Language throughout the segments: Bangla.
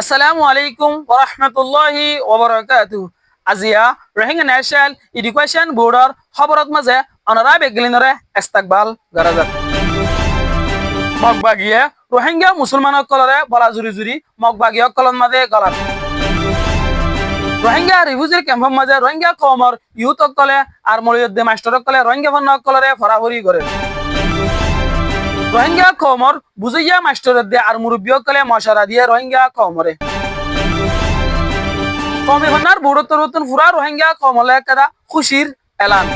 Assalamu alaikum wa rahmatullahi wa barakatuh. Azia, Rohingya National Education Board or Hobarot Maze, Honorable Glinore, Estakbal, Garazat. Mogbagia, Rohingya Musulman color, Balazuri, Mogbagia colon Made Galat. Rohingya refugee camp Maze, Rohingya Comor, Youth of Color, Armory de Master of Color, Rohingya Van Color, Faravuri Gore. Rohingya Comor, Buziya Master de Armurubio Kale, Masharadia, Rohingya Comore. Commissioner বুড়োত্তরুত্তন ফুরা রোহিঙ্গা কমলে কাদা খুশির এলান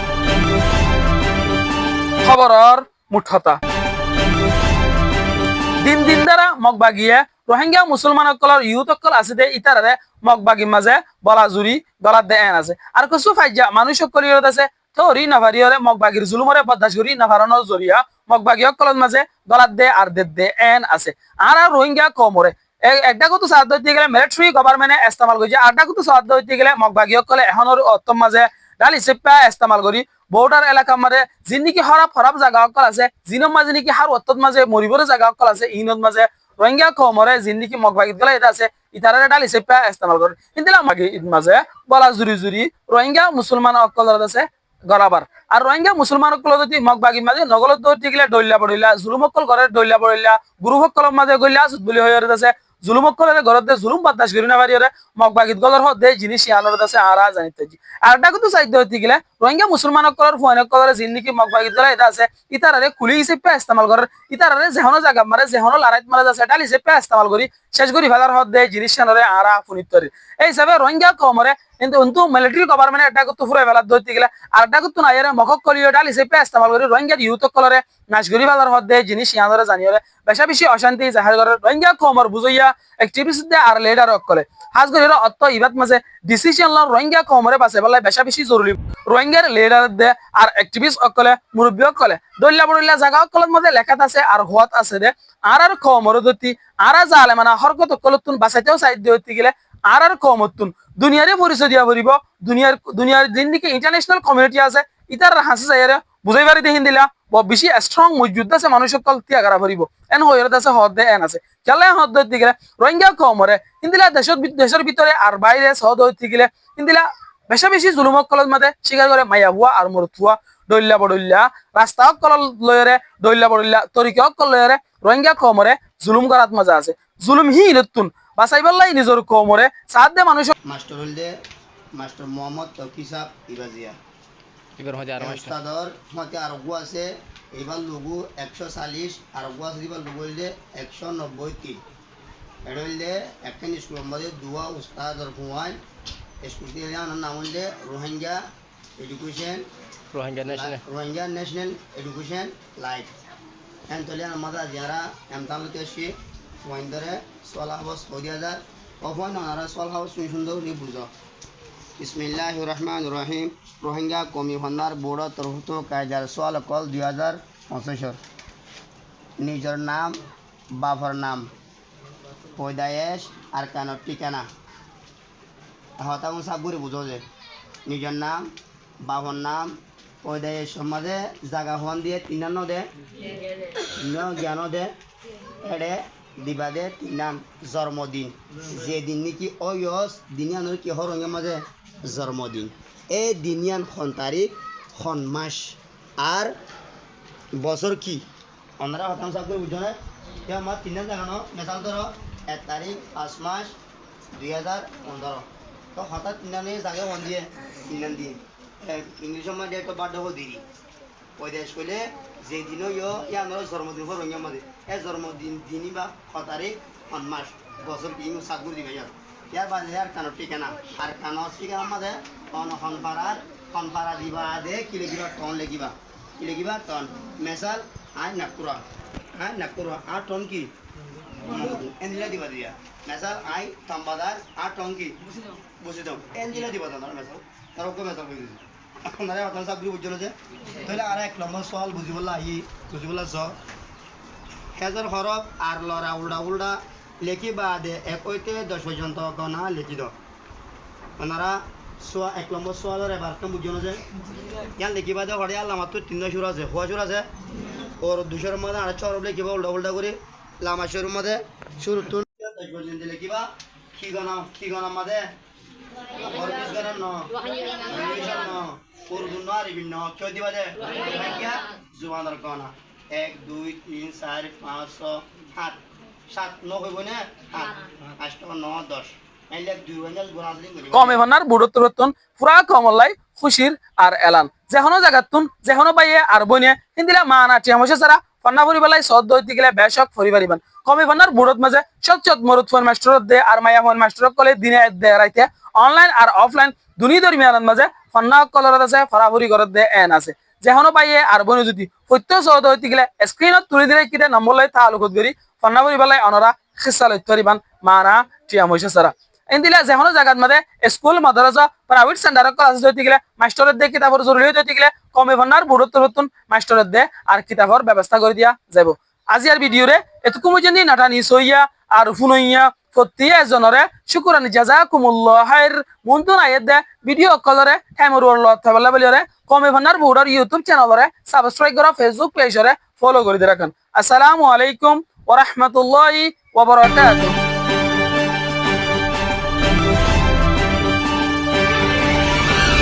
খবরর মুঠতা দিন দিন দ্বারা মগবাগিয়ে রোহিঙ্গা মুসলমান অকলর ইউথ অকল আছে দে ইতারে মগবাগি মাঝে বলা জুরি গলাত দে এন আছে আর কিছু ফাইজা মানুষ অকলিয়ত আছে থরি নাভারিয়রে মগবাগির জুলুমরে বদাস করি নাভারানোর জরিয়া মগবাগি অকলর মাঝে গলাত দে আর দে এন আছে আর রোহিঙ্গা কমরে একটা কত সাহায্য হইতে গেলে মিলিটারি গভর্নমেন্টে ইস্তেমাল করছে আরটা কত সাহায্য হইতে গেলে মগবাগিও কলে এখনোর অত্তম মাঝে ডাল হিসেবে ইস্তেমাল করি বর্ডার এলাকার মাঝে যিনিকি হরাপ জায়গা অকল আছে জিনম মাঝে নিকি হার অত্তত মাঝে মরিবর জায়গা অকল আছে ইনত মাঝে রোহিঙ্গা কমরে যিনিকি মগবাগিত গেলে এটা আছে ইতারে ডাল হিসেবে ইস্তেমাল করে কিন্তু আমাকে ঈদ মাঝে বলা জুরি রোহিঙ্গা মুসলমান অকল আছে গরাবার আর রোহিঙ্গা মুসলমান অকল যদি মগবাগির মাঝে নগলত দৌড়তে গেলে ডইলা পড়িলা জুলুম অকল ঘরে ডইলা পড়িলা গুরু অকলের মাঝে গইলা বুলি হয়ে আছে জুলুম অকলের ঘরতে জুলুম বাতাস করি না বাড়িরে মগবাগিত গলর হদে জিনিস আলোর আছে আরা জানিতে আরটা কিন্তু চাইতে হইতে গেলে রোহিঙ্গা মুসলমান অকলের ফোন অকলের জিন্দিকি মগবাগিত গলা এটা আছে ইতারে খুলি হিসেবে ইস্তেমাল করে ইতারে যেহনো জায়গা মারে যেহনো লারাইত মারা আছে ডাল হিসেবে ইস্তেমাল করি শেষ করি ফেলার হদে জিনিস আনরে আরা ফুনিতরি এই হিসাবে রোহিঙ্গা কমরে কিন্তু মিলিটারি গভর্নমেন্ট এটা করতে ফুরাই ফেলার ধরতে গেলে আরটা কিন্তু না এর মখক করিও ডাল হিসেবে ইস্তেমাল করি রোহিঙ্গা ইউথ অকলরে নাচ করি ফেলার হদে জিনিস আনরে জানিয়রে বেশা বেশি অশান্তি জাহার করে রোহিঙ্গা কমর বুঝইয়া অ্যাক্টিভিস্ট দে আর লিডার অকলে হাজ করি অত্ত ইবাত মাঝে ডিসিশন ল রোহিঙ্গা কমরে বাসে বলে বেশা বেশি জরুরি রোহিঙ্গার লিডার দে আর অ্যাক্টিভিস্ট অকলে মুরব্বী অকলে দল্লা বড়িলা জায়গা অকলের মধ্যে লেখাত আছে আর হওয়াত আছে দে আর কমর দতি আর জালে মানে হরকত অকলতুন বাঁচাইতেও সাইড হইতে গেলে আর কমতুন দুনিয়ারে পরিচয় দিয়া পড়িব দুনিয়ার দিনদিকে ইন্টারন্যাশনাল কমিউনিটি আছে ইতার হাসি যাইরে বুঝাইবারি দেখিন দিলা বেশি স্ট্রং মজবুত আছে মানুষ সকল ত্যাগারা ভরিব এন হইরত আছে হদে এন আছে কেলে হদ হইতে গেলে রোহিঙ্গা কমরে ইন্দিলা দেশের ভিতরে আর বাইরে সহদ হইতে গেলে ইন্দিলা বেশা বেশি জুলুমক কলত মাতে স্বীকার করে মাইয়া হুয়া আর মরুয়া ডইল্লা বড়ইল্লা রাস্তা কল লয়রে ডইল্লা বড়ইল্লা তরিকা কল লয়রে রোহিঙ্গা কমরে জুলুম করাত মজা আছে জুলুম হি নতুন বাসাইবাল্লাই নিজের কমরে সাথ দে মানুষ মাস্টার হলদে মাস্টার মোহাম্মদ তৌকির সাহেব ইবাজিয়া এবার হচ্ছে আর মাস্টার উস্তাদর মতে আরগু আছে এবার লঘু 140 আরগু আছে এবার লঘু হলদে 193 এটা হলদে একখান স্কুলের মধ্যে দুয়া উস্তাদর হুয়ান স্কুল দিয়ে নাম হলদে Rohingya national education light N তলে আমাদের যারা এমতামতে এসে ওয়াইন ধরে সোয়াল হাউস 2000 অফন ওনারা সোয়াল হাউস সুন্দর বুঝো বিসমিল্লাহির রহমানির রহিম রোহিঙ্গা কমিশনার বোর্ড তরফত কায়দার সোয়াল কল 2065 নিজের নাম বাবার নাম পয়দায়েশ আর কানোর ঠিকানা হতাম সাবগুরি বুঝো যে নিজের নাম বাবার নাম পয়দায়েশ সমাজে জায়গা হন দিয়ে 3 দে জ্ঞান দে এড়ে দিবাদে 3 জন্মদিন যেদিন নাকি অয়স দিনিয়ানোর কি হরঙ্গের মাঝে জন্মদিন এই দিনিয়ান খন তারিখ খন মাস আর বছর কি ওনারা হতাম সাব করে বুঝো না আমার 3 জায়গানো মেসাল ধরো 1 তারিখ 5 মাস 2015 তো হঠাৎ 3 জায়গা হন দিয়ে 3 দিন ইংলিশ মধ্যে ডেট অফ বার্থ হো দিই পয়দাশ করলে যেদিনও ইয়ানোর জন্মদিন হরঙ্গের মাঝে এই জন্মদিন দিনই বা 6 তারিখ খন মাস বছর কি সাত করে দিবে ইয়ার বাদে আর কানোর ঠিকানা আর কানোর ঠিকানার মাঝে খনপাড়া দিবা দে কি লিখিবা টন লিখিবা কি লিখিবা টন মেসাল নাকুরা আর টন কি এনজিলা দিবা দিয়া মেসাল তাম্বাদার আর টন কি বুঝি দাও এনজিলা দিবা দাও মেসাল তার ওকে মেসাল বুঝি আপনারা আপনার সব গ্রুপ বুঝলো যে তাহলে আর 1 নম্বর সওয়াল বুঝিবলা হেজার হরফ আর লরা উল্টা লিখিবা দে 1 হইতে 10 পর্যন্ত গণা লিখি দাও আপনারা 1 নম্বর সোয়ালের এবার তো বুঝলো যে ইয়ান লিখিবা দে হড়ে আল্লাহ মাত্র 3 সুর আছে হওয়া সুর আছে ওর 200 মধ্যে আর 4 লিখিবা উল্টা করে লামা শুরুর মধ্যে শুরু 10 পর্যন্ত লিখিবা কি গণ আমাদের বর্গিস গণ ন ইংলিশ ন উর্দু ন আরবি ন কেউ দিবা দে সংখ্যা জুবানের গণ 1 2 3 4 5 6 7 7 9 হইব না 8 8 9 10 এলে দুই ওয়ানাল গুণ আসলিং করিব কমে ভান্নার বুড়ত রতন পুরা কমলাই খুশির আর এলান যেহনো জায়গাতুন যেহনো বাইয়ে আর বনিয়ে হিন্দিলা মানা টিয়া মশে সারা ফান্না পরি বেলায় সদ্য হইতে গেলে বেশক পরিবারিবান কমে ভান্নার বুড়ত মাঝে সচ্চত মরুত ফোন মাস্টার দে আর মায়া ফোন মাস্টার কলে দিনে দে রাইতে অনলাইন আর অফলাইন দুনি দরমিয়ান মাঝে ফান্না কলরত আছে ফরাফরি করত দে এন আছে যেহনো বাইয়ে আর বনি যদি সত্য সহদ হইতে গেলে স্ক্রিনত তুলি দিলে কিটা নম্বর লাই তালুকত গরি ফান্না পরি বেলায় অনরা খিসা লইতে পারিবান মানা টিয়া মশে সারা ইন্দিলা যেহনো জায়গাত মাঝে স্কুল মাদ্রাসা প্রাইভেট সেন্টার ক্লাস হইতে গেলে মাস্টারের দে কিতাবর জরুরি হইতে গেলে কমে ভান্নার বুড়ত নতুন মাস্টারের দে আর কিতাবর ব্যবস্থা করে দিয়া যাব আজি আর ভিডিওরে এতকু মজনি নাটানি সইয়া আর ফুনইয়া প্রতি এজনরে শুকুরানি জাযাকুমুল্লাহ খাইর মুনতুন আয়াত দে ভিডিও কলরে হেমর ওয়াল্লাহ তাআলা বলিরে কমে ভান্নার বুড়ার ইউটিউব চ্যানেলরে সাবস্ক্রাইব করা ফেসবুক পেজরে ফলো করে রাখুন আসসালামু আলাইকুম ওয়া রাহমাতুল্লাহি ওয়া বারাকাতুহু।